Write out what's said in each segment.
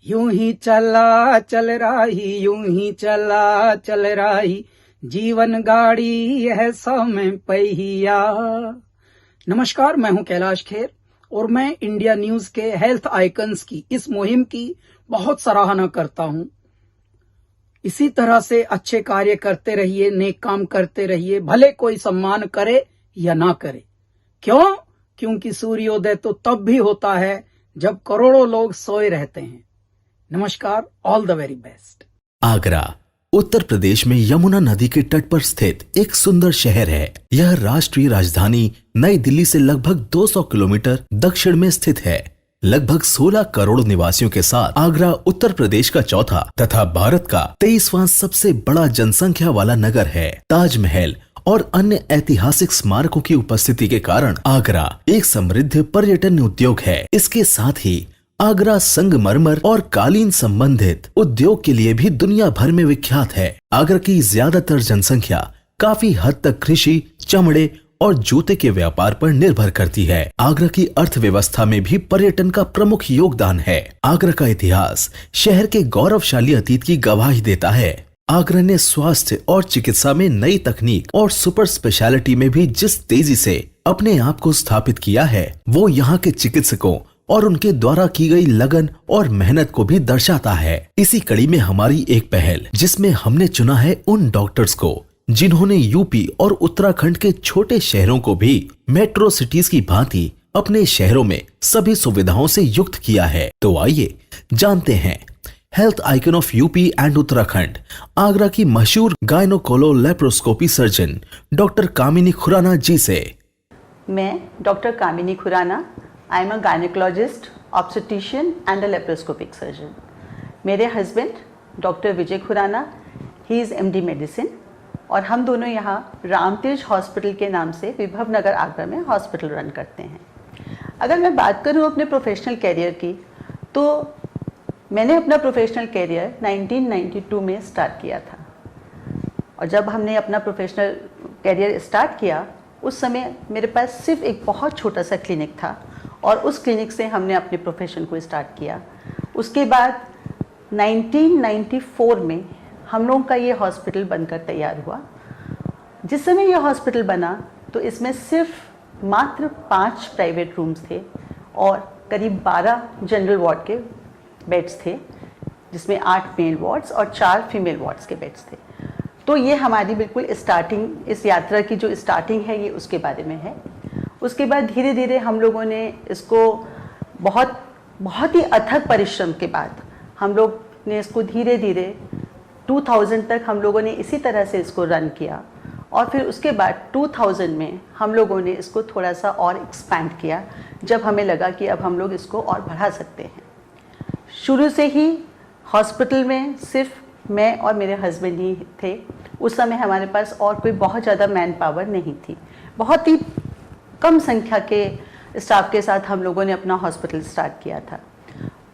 यूं ही चला चल रही, यूं ही चला चल रही, जीवन गाड़ी यह सौ में पहिया। नमस्कार, मैं हूं कैलाश खेर और मैं इंडिया न्यूज के हेल्थ आइकन्स की इस मुहिम की बहुत सराहना करता हूं। इसी तरह से अच्छे कार्य करते रहिए, नेक काम करते रहिए, भले कोई सम्मान करे या ना करे। क्यों? क्योंकि सूर्योदय तो तब भी होता है जब करोड़ों लोग सोए रहते हैं। नमस्कार, all the very best. Agra Uttar Pradesh में यमुना नदी के तट पर स्थित एक सुंदर शहर है। यह राष्ट्रीय राजधानी नई दिल्ली से लगभग 200 किलोमीटर दक्षिण में स्थित है। लगभग 16 करोड़ निवासियों के साथ आगरा उत्तर प्रदेश का चौथा तथा भारत का 23वां सबसे बड़ा जनसंख्या वाला नगर है। ताजमहल और अन्य ऐतिहासिक स्मारकों की उपस्थिति के कारण आगरा एक समृद्ध पर्यटन उद्योग है। इसके साथ ही आगरा संगमरमर और कालीन संबंधित उद्योग के लिए भी दुनिया भर में विख्यात है। आगरा की ज्यादातर जनसंख्या काफी हद तक कृषि, चमड़े और जूते के व्यापार पर निर्भर करती है। आगरा की अर्थव्यवस्था में भी पर्यटन का प्रमुख योगदान है। आगरा का इतिहास शहर के गौरवशाली अतीत की गवाही देता है। आगरा ने स्वास्थ्य और चिकित्सा में नई तकनीक और सुपर स्पेशलिटी में भी जिस तेजी से अपने आप को स्थापित किया है, वो यहाँ के चिकित्सकों और उनके द्वारा की गई लगन और मेहनत को भी दर्शाता है। इसी कड़ी में हमारी एक पहल, जिसमें हमने चुना है उन डॉक्टर्स को जिन्होंने यूपी और उत्तराखंड के छोटे शहरों को भी मेट्रो सिटीज की भांति अपने शहरों में सभी सुविधाओं से युक्त किया है। तो आइए जानते हैं health icon of UP and Uttarakhand, Agra की मशहूर gynaecology laparoscopy surgeon doctor Kamini Khurana ji से। मैं doctor Kamini Khurana, I am a gynaecologist, obstetrician and a laparoscopic surgeon. मेरे husband doctor Vijay Khurana, he is MD medicine, और हम दोनों यहाँ रामतीर्थ हॉस्पिटल के नाम से विभव नगर आगरा में हॉस्पिटल रन करते हैं। अगर मैं बात करूँ अपने प्रोफेशनल कैरियर की, तो मैंने अपना प्रोफेशनल कैरियर 1992 में स्टार्ट किया था। और जब हमने अपना प्रोफेशनल कैरियर स्टार्ट किया, उस समय मेरे पास सिर्फ एक बहुत छोटा सा क्लिनिक था और उस क्लिनिक से हमने अपने प्रोफेशन को स्टार्ट किया। उसके बाद 1994 में हम लोगों का ये हॉस्पिटल बनकर तैयार हुआ। जिस समय ये हॉस्पिटल बना तो इसमें सिर्फ मात्र 5 प्राइवेट रूम्स थे और करीब 12 जनरल वार्ड के बेड्स थे, जिसमें 8 मेल वार्ड्स और 4 फीमेल वार्ड्स के बेड्स थे। तो ये हमारी बिल्कुल स्टार्टिंग, इस यात्रा की जो स्टार्टिंग है ये उसके बारे में है। उसके बाद धीरे धीरे हम लोगों ने इसको बहुत ही अथक परिश्रम के बाद हम लोग ने इसको धीरे धीरे 2000 तक हम लोगों ने इसी तरह से इसको रन किया। और फिर उसके बाद 2000 में हम लोगों ने इसको थोड़ा सा और एक्सपैंड किया, जब हमें लगा कि अब हम लोग इसको और बढ़ा सकते हैं। शुरू से ही हॉस्पिटल में सिर्फ मैं और मेरे हस्बैंड ही थे। उस समय हमारे पास और कोई बहुत ज़्यादा मैन पावर नहीं थी। बहुत ही कम संख्या के स्टाफ के साथ हम लोगों ने अपना हॉस्पिटल स्टार्ट किया था।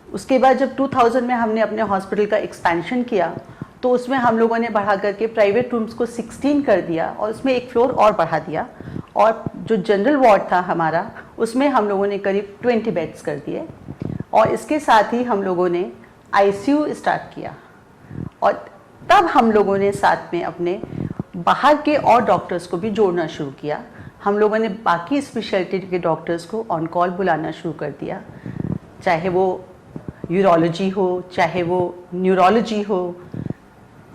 उसके बाद जब 2000 में हमने अपने हॉस्पिटल का एक्सपेंशन किया, तो उसमें हम लोगों ने बढ़ा करके प्राइवेट रूम्स को 16 कर दिया और उसमें एक फ्लोर और बढ़ा दिया। और जो जनरल वार्ड था हमारा, उसमें हम लोगों ने करीब 20 बेड्स कर दिए। और इसके साथ ही हम लोगों ने आईसीयू स्टार्ट किया। और तब हम लोगों ने साथ में अपने बाहर के और डॉक्टर्स को भी जोड़ना शुरू किया। हम लोगों ने बाकी स्पेशलिटी के डॉक्टर्स को ऑन कॉल बुलाना शुरू कर दिया, चाहे वो यूरोलॉजी हो, चाहे वो न्यूरोलॉजी हो,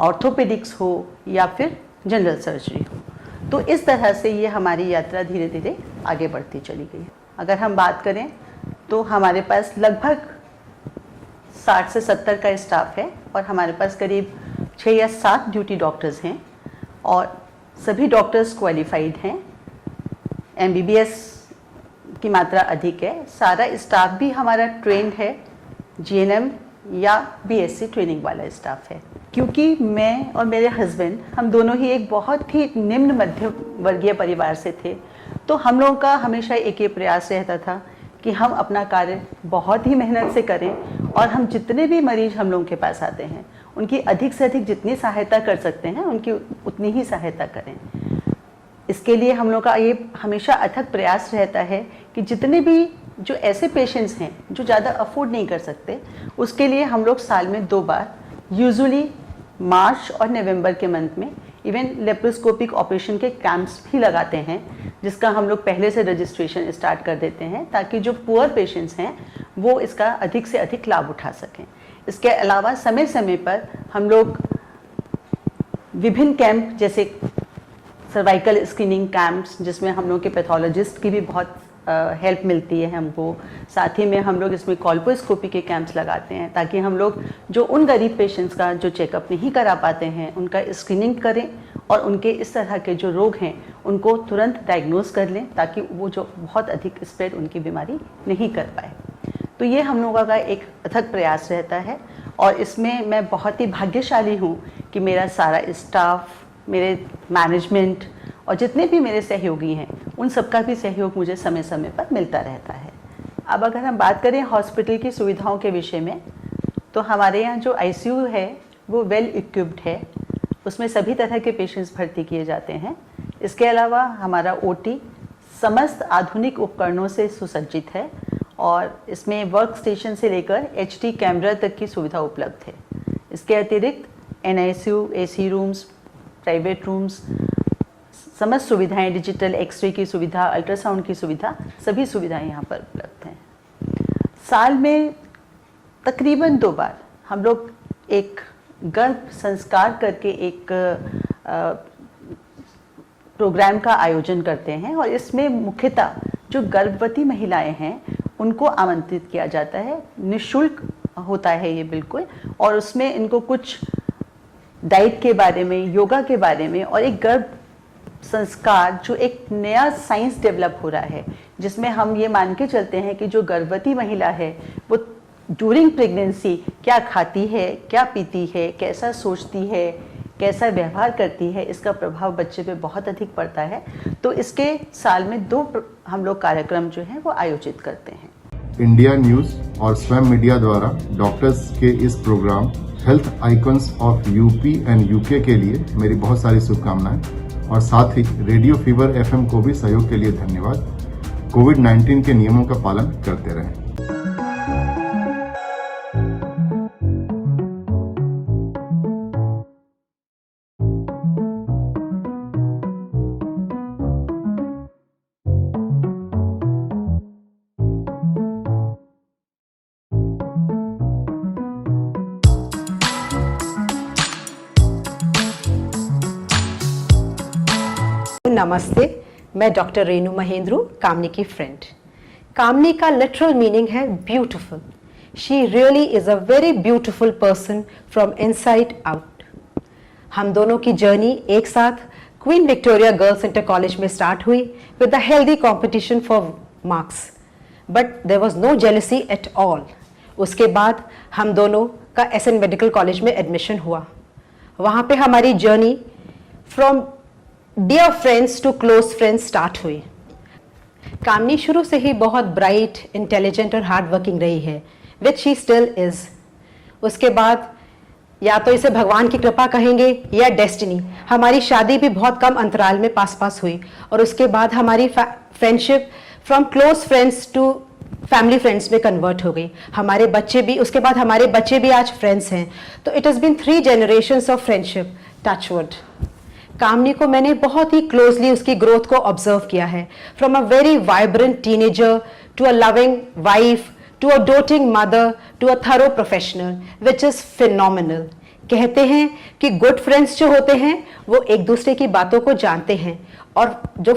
ऑर्थोपेडिक्स हो या फिर जनरल सर्जरी हो। तो इस तरह से ये हमारी यात्रा धीरे धीरे आगे बढ़ती चली गई। अगर हम बात करें तो हमारे पास लगभग 60 से 70 का स्टाफ है और हमारे पास करीब 6 या 7 ड्यूटी डॉक्टर्स हैं और सभी डॉक्टर्स क्वालिफाइड हैं। एमबीबीएस की मात्रा अधिक है। सारा स्टाफ भी हमारा ट्रेंड है, जीएनएम या बीएससी ट्रेनिंग वाला स्टाफ है। क्योंकि मैं और मेरे हस्बैंड, हम दोनों ही एक बहुत ही निम्न मध्यम वर्गीय परिवार से थे, तो हम लोगों का हमेशा एक ही प्रयास रहता था कि हम अपना कार्य बहुत ही मेहनत से करें और हम जितने भी मरीज हम लोगों के पास आते हैं उनकी अधिक से अधिक जितनी सहायता कर सकते हैं उनकी उतनी ही सहायता करें। इसके लिए हम लोग का ये हमेशा अथक प्रयास रहता है कि जितने भी जो ऐसे पेशेंट्स हैं जो ज़्यादा अफोर्ड नहीं कर सकते, उसके लिए हम लोग साल में 2 बार, यूजुअली मार्च और नवंबर के मंथ में, इवन लेप्रोस्कोपिक ऑपरेशन के कैंप्स भी लगाते हैं, जिसका हम लोग पहले से रजिस्ट्रेशन स्टार्ट कर देते हैं ताकि जो पुअर पेशेंट्स हैं वो इसका अधिक से अधिक लाभ उठा सकें। इसके अलावा समय समय पर हम लोग विभिन्न कैंप जैसे सर्वाइकल स्क्रीनिंग कैंप्स, जिसमें हम लोग के पैथोलॉजिस्ट की भी बहुत हेल्प मिलती है हमको, साथ ही में हम लोग इसमें कॉल्पोस्कोपी के कैंप्स लगाते हैं ताकि हम लोग जो उन गरीब पेशेंट्स का जो चेकअप नहीं करा पाते हैं उनका स्क्रीनिंग करें और उनके इस तरह के जो रोग हैं उनको तुरंत डायग्नोज कर लें ताकि वो जो बहुत अधिक स्प्रेड उनकी बीमारी नहीं कर पाए। तो ये हम लोगों का एक अथक प्रयास रहता है और इसमें मैं बहुत ही भाग्यशाली हूँ कि मेरा सारा स्टाफ, मेरे मैनेजमेंट और जितने भी मेरे सहयोगी हैं उन सबका भी सहयोग मुझे समय समय पर मिलता रहता है। अब अगर हम बात करें हॉस्पिटल की सुविधाओं के विषय में, तो हमारे यहाँ जो आईसीयू है वो वेल इक्विप्ड है, उसमें सभी तरह के पेशेंट्स भर्ती किए जाते हैं। इसके अलावा हमारा ओटी समस्त आधुनिक उपकरणों से सुसज्जित है और इसमें वर्क स्टेशन से लेकर एचडी कैमरा तक की सुविधा उपलब्ध है। इसके अतिरिक्त NICU, AC rooms, private rooms, समस्त सुविधाएं, डिजिटल एक्सरे की सुविधा, अल्ट्रासाउंड की सुविधा, सभी सुविधाएं यहाँ पर उपलब्ध हैं। साल में तकरीबन 2 बार हम लोग एक गर्भ संस्कार करके एक प्रोग्राम का आयोजन करते हैं और इसमें मुख्यतः जो गर्भवती महिलाएं हैं उनको आमंत्रित किया जाता है। निःशुल्क होता है ये बिल्कुल, और उसमें इनको कुछ डाइट के बारे में, योगा के बारे में और एक गर्भ संस्कार जो एक नया साइंस डेवलप हो रहा है, जिसमें हम ये मान के चलते हैं कि जो गर्भवती महिला है वो ड्यूरिंग प्रेगनेंसी क्या खाती है, क्या पीती है, कैसा सोचती है, कैसा व्यवहार करती है, इसका प्रभाव बच्चे पे बहुत अधिक पड़ता है। तो इसके साल में 2 हम लोग कार्यक्रम जो हैं वो आयोजित करते हैं। इंडिया न्यूज और स्वयं मीडिया द्वारा डॉक्टर्स के इस program health icons of UP and UK के लिए मेरी बहुत सारी शुभकामनाएं और साथ ही रेडियो फीवर एफएम को भी सहयोग के लिए धन्यवाद। कोविड-19 के नियमों का पालन करते रहें। नमस्ते, मैं डॉक्टर रेणु महेंद्रू, कामनी की फ्रेंड। कामनी का लिटरल मीनिंग है beautiful. She really is a very beautiful person from inside out. हम दोनों की जर्नी एक साथ Queen Victoria girls inter college में स्टार्ट हुई with a healthy competition for marks, but there was no jealousy at all. उसके बाद हम दोनों का एसएन मेडिकल कॉलेज में एडमिशन हुआ। वहाँ पे हमारी journey from dear friends to close friends start हुई। कामनी शुरू से ही बहुत ब्राइट, इंटेलिजेंट और हार्ड वर्किंग रही है, विच शी स्टिल इज। उसके बाद या तो इसे भगवान की कृपा कहेंगे या डेस्टिनी, हमारी शादी भी बहुत कम अंतराल में पास हुई और उसके बाद हमारी friendship from close friends to family friends में कन्वर्ट हो गई। हमारे बच्चे भी, उसके बाद हमारे बच्चे भी आज फ्रेंड्स हैं। तो it has been 3 generations of friendship, touchwood. Kamini को मैंने बहुत ही क्लोजली उसकी ग्रोथ को ऑब्जर्व किया है, from a very vibrant teenager to a loving wife to a doting mother to a thorough professional, which is phenomenal. कहते हैं कि गुड फ्रेंड्स जो होते हैं वो एक दूसरे की बातों को जानते हैं और जो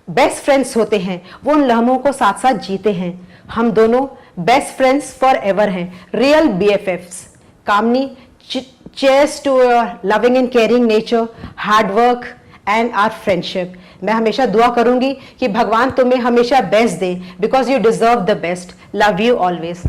बेस्ट फ्रेंड्स होते हैं वो उन लम्हों को साथ साथ जीते हैं। हम दोनों बेस्ट फ्रेंड्स फॉर एवर हैं, real BFFs। Kamini cheers to your loving and caring nature, hard work and our friendship। मैं हमेशा दुआ करूंगी कि भगवान तुम्हें हमेशा बेस्ट दे, because you deserve the best। Love you always।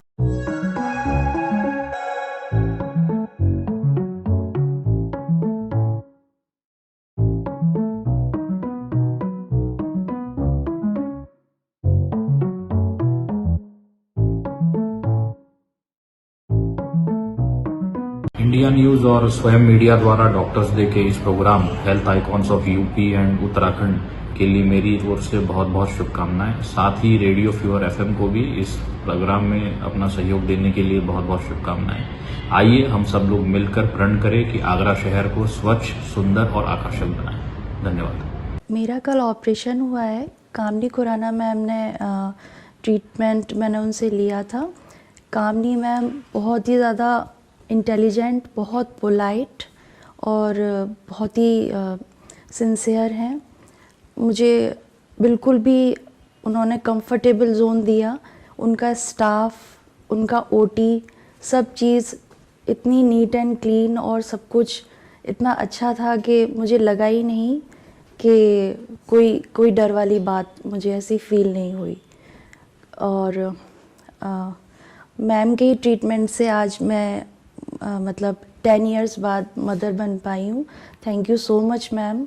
India news और स्वयं मीडिया द्वारा डॉक्टर्स डे के इस program health icons of UP and Uttarakhand के लिए मेरी ओर से बहुत बहुत शुभकामनाएं। साथ ही रेडियो फीवर एफएम को भी इस प्रोग्राम में अपना सहयोग देने के लिए बहुत बहुत शुभकामनाएं। आइए हम सब लोग मिलकर प्रण करें कि आगरा शहर को स्वच्छ, सुंदर और आकर्षक बनाएं। धन्यवाद। मेरा कल ऑपरेशन हुआ है। कामनी खुराना मैम ने ट्रीटमेंट मैंने उनसे लिया था। कामनी मैम बहुत ही ज़्यादा इंटेलिजेंट, बहुत पोलाइट और बहुत ही सिंसियर हैं। मुझे बिल्कुल भी उन्होंने कंफर्टेबल जोन दिया। उनका स्टाफ, उनका ओटी, सब चीज़ इतनी नीट एंड क्लीन और सब कुछ इतना अच्छा था कि मुझे लगा ही नहीं कि कोई डर वाली बात मुझे ऐसी फील नहीं हुई। और मैम के ट्रीटमेंट से आज मैं मतलब 10 इयर्स बाद मदर बन पाई हूँ। Thank you so much ma'am.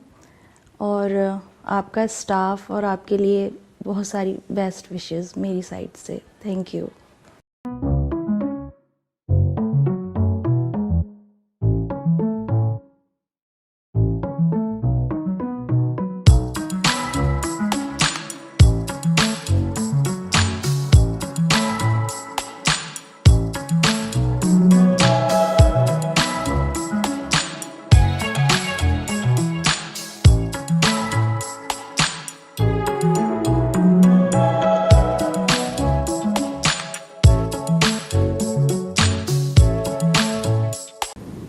और आपका स्टाफ और आपके लिए बहुत सारी बेस्ट विशेस मेरी साइड से। Thank you.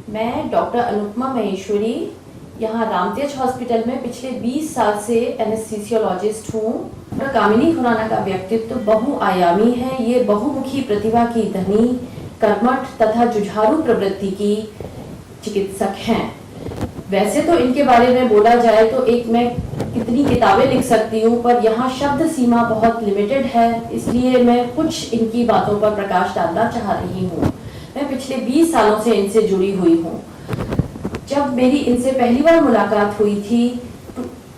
मैं डॉक्टर अनुपमा महेश्वरी यहाँ रामतेज हॉस्पिटल में पिछले 20 साल से एनेस्थीसियोलॉजिस्ट हूँ। डॉक्टर कामिनी खुराना का व्यक्तित्व बहुआयामी है। ये बहुमुखी प्रतिभा की धनी, कर्मठ तथा जुझारू प्रवृत्ति की चिकित्सक हैं। वैसे तो इनके बारे में बोला जाए तो मैं कितनी किताबें लिख सकती हूँ, पर यहाँ शब्द सीमा बहुत लिमिटेड है, इसलिए मैं कुछ इनकी बातों पर प्रकाश डालना चाह रही हूँ। मैं पिछले 20 सालों से इनसे जुड़ी हुई हूँ। जब मेरी इनसे पहली बार मुलाकात हुई थी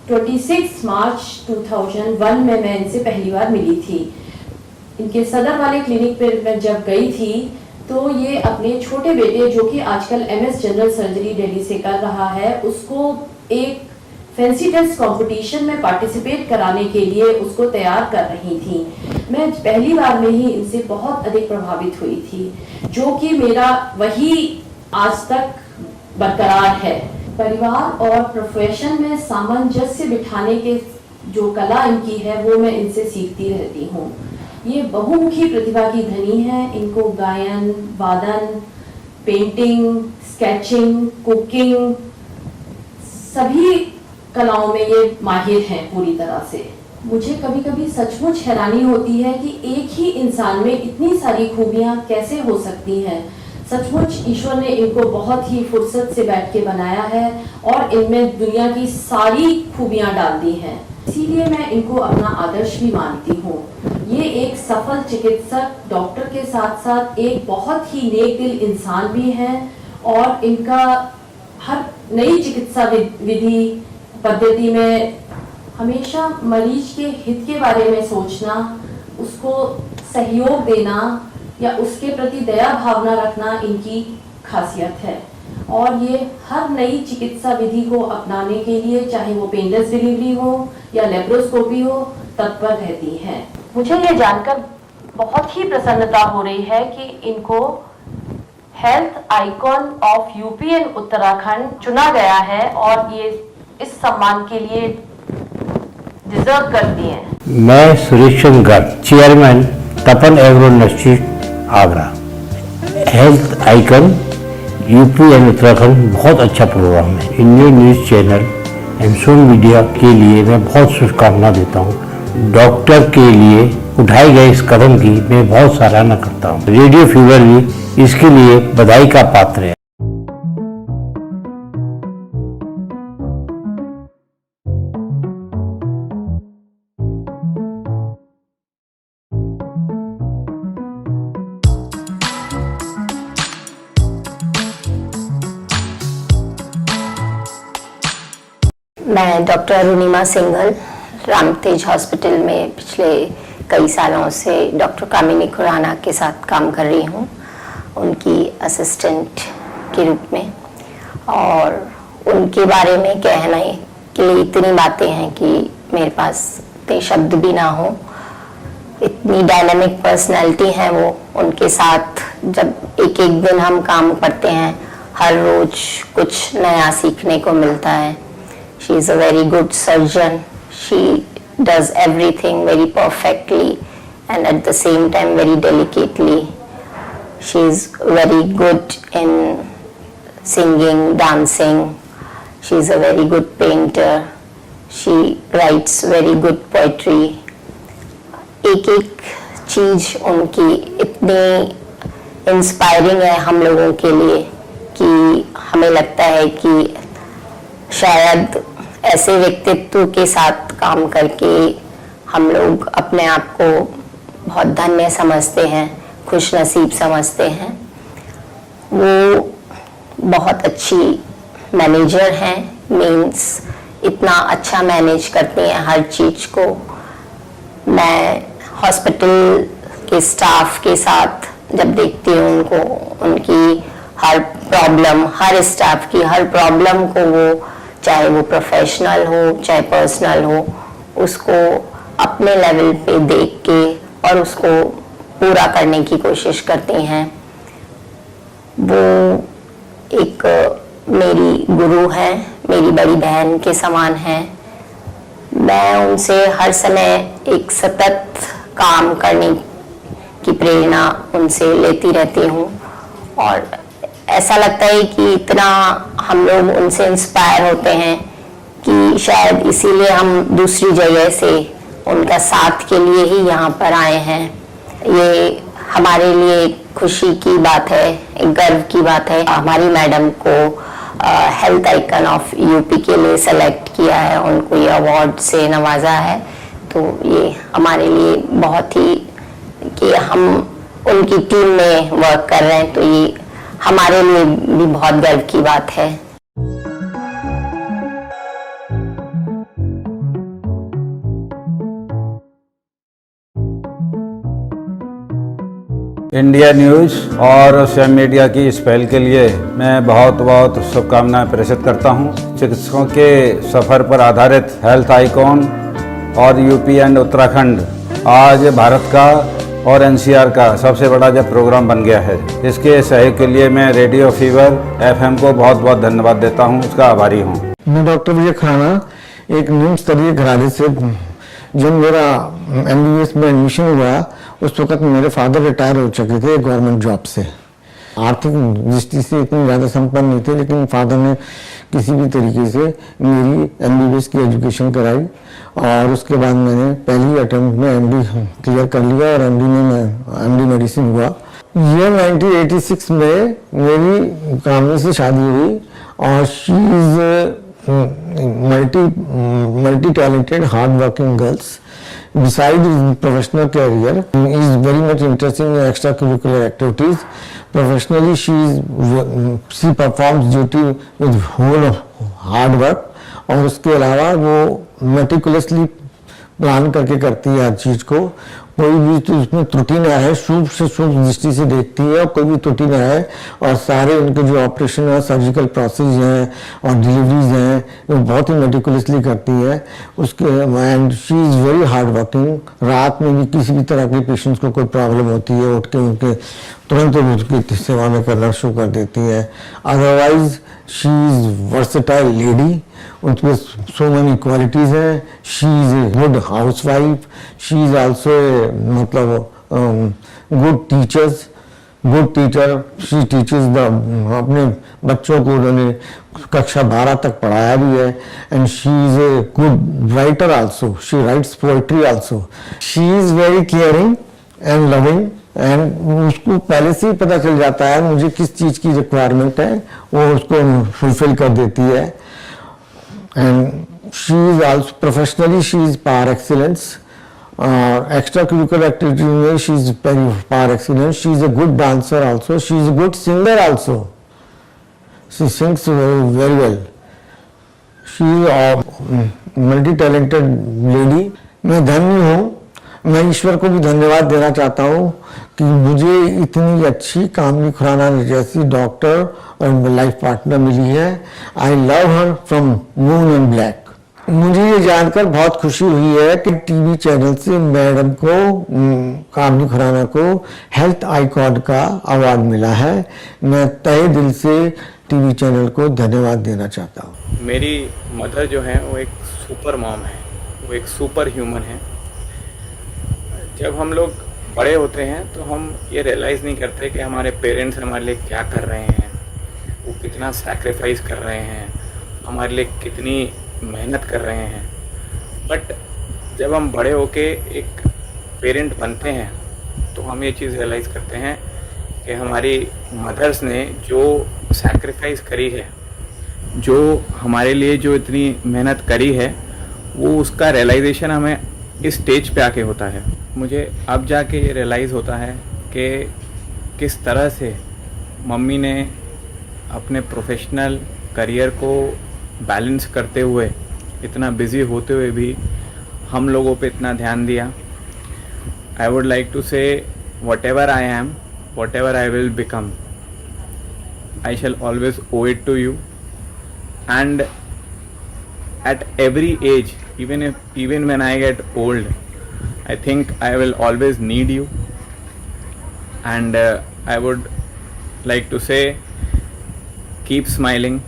26 मार्च 2001 में मैं इनसे पहली बार मिली थी। इनके सदर वाले क्लिनिक पर मैं जब गई थी तो ये अपने छोटे बेटे, जो कि आजकल MS जनरल सर्जरी दिल्ली से कर रहा है, उसको एक फैंसी ड्रेस कंपटीशन में पार्टिसिपेट कराने के लिए उसको तैयार कर रही थी। मैं पहली बार में ही इनसे बहुत अधिक प्रभावित हुई थी, जो कि मेरा वही आज तक बरकरार है। परिवार और प्रोफेशन में सामंजस्य बिठाने के जो कला इनकी है वो मैं इनसे सीखती रहती हूँ। ये बहुमुखी प्रतिभा की धनी है। इनको गायन, वादन, पेंटिंग, स्केचिंग, कुकिंग, सभी कलाओं में ये माहिर हैं पूरी तरह से। मुझे कभी कभी सचमुच हैरानी होती है कि एक ही इंसान में इतनी सारी खूबियां कैसे हो सकती हैं। सचमुच ईश्वर ने इनको बहुत ही फुर्सत से बैठ के बनाया है और इनमें दुनिया की सारी खूबियां डाल दी हैं। इसीलिए मैं इनको अपना आदर्श भी मानती हूँ। ये एक सफल चिकित्सक, डॉक्टर के साथ साथ एक बहुत ही नेक दिल इंसान भी हैं और इनका हर नई चिकित्सा विधि पद्धति में हमेशा मरीज के हित के बारे में सोचना, उसको सहयोग देना या उसके प्रति दया भावना रखना इनकी खासियत है। और ये हर नई चिकित्सा विधि को अपनाने के लिए, चाहे वो पेनलेस डिलीवरी हो या लेप्रोस्कोपी हो, तत्पर रहती हैं। मुझे ये जानकर बहुत ही प्रसन्नता हो रही है कि इनको health icon of UP and Uttarakhand चुना गया है और ये इस सम्मान के लिए डिजर्व करती हैं। मैं Suresh Chandra Garg, chairman Tapan agro industry Agra. Health icon UP and Uttarakhand बहुत अच्छा प्रोग्राम है। Indian news channel and social media के लिए मैं बहुत शुभकामना देता हूँ। डॉक्टर के लिए उठाए गए इस कदम की मैं बहुत सराहना करता हूँ। रेडियो फीवर भी इसके लिए बधाई का पात्र है। मैं डॉक्टर अरुणिमा सिंघल रामतेज हॉस्पिटल में पिछले कई सालों से डॉक्टर कामिनी खुराना के साथ काम कर रही हूँ, उनकी असिस्टेंट के रूप में। और उनके बारे में कहने के लिए इतनी बातें हैं कि मेरे पास इतने शब्द भी ना हो। इतनी डायनामिक पर्सनैलिटी है वो। उनके साथ जब एक एक दिन हम काम करते हैं, हर रोज कुछ नया सीखने को मिलता है। She is a very good surgeon. She does everything very perfectly and at the same time very delicately. She is very good in singing, dancing. She is a very good painter. She writes very good poetry. एक एक चीज उनकी इतनी inspiring है हम लोगों के लिए कि हमें लगता है कि शायद ऐसे व्यक्तित्व के साथ काम करके हम लोग अपने आप को बहुत धन्य समझते हैं, खुश नसीब समझते हैं। वो बहुत अच्छी मैनेजर हैं, मीन्स इतना अच्छा मैनेज करते हैं हर चीज़ को। मैं हॉस्पिटल के स्टाफ के साथ जब देखती हूँ उनको, उनकी हर प्रॉब्लम, हर स्टाफ की हर प्रॉब्लम को वो, चाहे वो प्रोफेशनल हो चाहे पर्सनल हो, उसको अपने लेवल पे देख के और उसको पूरा करने की कोशिश करती हैं। वो एक मेरी गुरु है, मेरी बड़ी बहन के समान है। मैं उनसे हर समय एक सतत काम करने की प्रेरणा उनसे लेती रहती हूँ और ऐसा लगता है कि इतना हम लोग उनसे इंस्पायर होते हैं कि शायद इसीलिए हम दूसरी जगह से उनका साथ के लिए ही यहाँ पर आए हैं। ये हमारे लिए खुशी की बात है, एक गर्व की बात है। हमारी मैडम को हेल्थ आइकन ऑफ यूपी के लिए सेलेक्ट किया है, उनको ये अवार्ड से नवाजा है। तो ये हमारे लिए बहुत ही, कि हम उनकी टीम में वर्क कर रहे हैं, तो ये हमारे लिए भी बहुत गर्व की बात है। इंडिया न्यूज़ और स्वयं मीडिया की इस पहल के लिए मैं बहुत बहुत शुभकामनाएं प्रेषित करता हूं। चिकित्सकों के सफ़र पर आधारित हेल्थ आइकॉन और यूपी एंड उत्तराखंड आज भारत का और एनसीआर का सबसे बड़ा जब प्रोग्राम बन गया है। इसके सहयोग के लिए मैं रेडियो फीवर एफएम को बहुत बहुत धन्यवाद देता हूं, उसका आभारी हूं। मैं डॉक्टर विजय खुराना, एक निम्न स्तरीय घराने से। जब मेरा एमबीबीएस में एडमिशन हुआ उस वक्त मेरे फादर रिटायर हो चुके थे गवर्नमेंट जॉब से। आर्थिक दृष्टि से इतने ज़्यादा संपन्न नहीं थे, लेकिन फादर ने किसी भी तरीके से मेरी एमबीबीएस की एजुकेशन कराई और उसके बाद मैंने पहली अटेम्प्ट में एमडी क्लियर कर लिया और एमडी मेडिसिन हुआ। ईयर 1986 में मेरी कामनी से शादी हुई और she is multi talented, hard working girls. Besides his professional career, he is very much interested in extracurricular activities. Professionally, she performs duty with whole hard work. और उसके अलावा वो meticulously प्लान करके करती है हर चीज को। कोई भी तो उसमें त्रुटि न आए, शुभ से शुभ दृष्टि से देखती है और कोई भी त्रुटि न आए। और सारे उनके जो ऑपरेशन और सर्जिकल प्रोसेस हैं और डिलीवरीज हैं वो बहुत ही मेटिकुलसली करती है। उसके and she is very hard working. रात में भी किसी भी तरह के पेशेंट्स को कोई प्रॉब्लम होती है, उठ के उनके तुरंत उसकी सेवा में करना शुरू कर देती है। Otherwise she is versatile lady, उनमें सो मेनी क्वालिटीज हैं। She is a good house wife, she is also मतलब गुड टीचर। शी टीचर्स अपने बच्चों को उन्होंने कक्षा 12 तक पढ़ाया भी है। And she is a good writer also, she writes poetry also. She is very caring and loving and उसको पहले से ही पता चल जाता है मुझे किस चीज़ की रिक्वायरमेंट है, वो उसको फुलफिल कर देती है। And she is also professionally she is par excellence. Extra curricular activity में she is very par excellence. She is a good dancer also, she is a good singer also, she sings very well. She is multi talented lady. मैं धन्य हूँ, मैं ईश्वर को भी धन्यवाद देना चाहता हूँ कि मुझे इतनी अच्छी कामनी खुराना जैसी डॉक्टर और लाइफ पार्टनर मिली है। I love her from moon and black. मुझे ये जानकर बहुत खुशी हुई है कि टीवी चैनल से मैडम को कामनी खुराना को हेल्थ आइकॉन का अवार्ड मिला है। मैं तहे दिल से टीवी चैनल को धन्यवाद देना चाहता हूँ। मेरी मदर जो है वो एक सुपर मॉम है, वो एक सुपर ह्यूमन है। जब हम लोग बड़े होते हैं तो हम ये रियलाइज़ नहीं करते कि हमारे पेरेंट्स हमारे लिए क्या कर रहे हैं, वो कितना सैक्रिफाइस कर रहे हैं, हमारे लिए कितनी मेहनत कर रहे हैं। बट जब हम बड़े होके एक पेरेंट बनते हैं तो हम ये चीज़ रियलाइज़ करते हैं कि हमारी मदर्स ने जो सैक्रिफाइस करी है, जो हमारे लिए जो इतनी मेहनत करी है, वो उसका रियलाइजेशन हमें इस स्टेज पे आके होता है। मुझे अब जाके ये रियलाइज़ होता है कि किस तरह से मम्मी ने अपने प्रोफेशनल करियर को बैलेंस करते हुए, इतना बिज़ी होते हुए भी हम लोगों पे इतना ध्यान दिया। आई वुड लाइक टू से whatever I am, whatever I will become, I shall always owe it to you. And at every age, even when I get old, I think I will always need you. And I would like to say, keep smiling,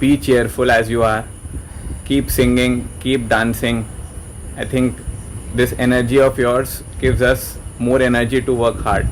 be cheerful as you are, keep singing, keep dancing. I think this energy of yours gives us more energy to work hard.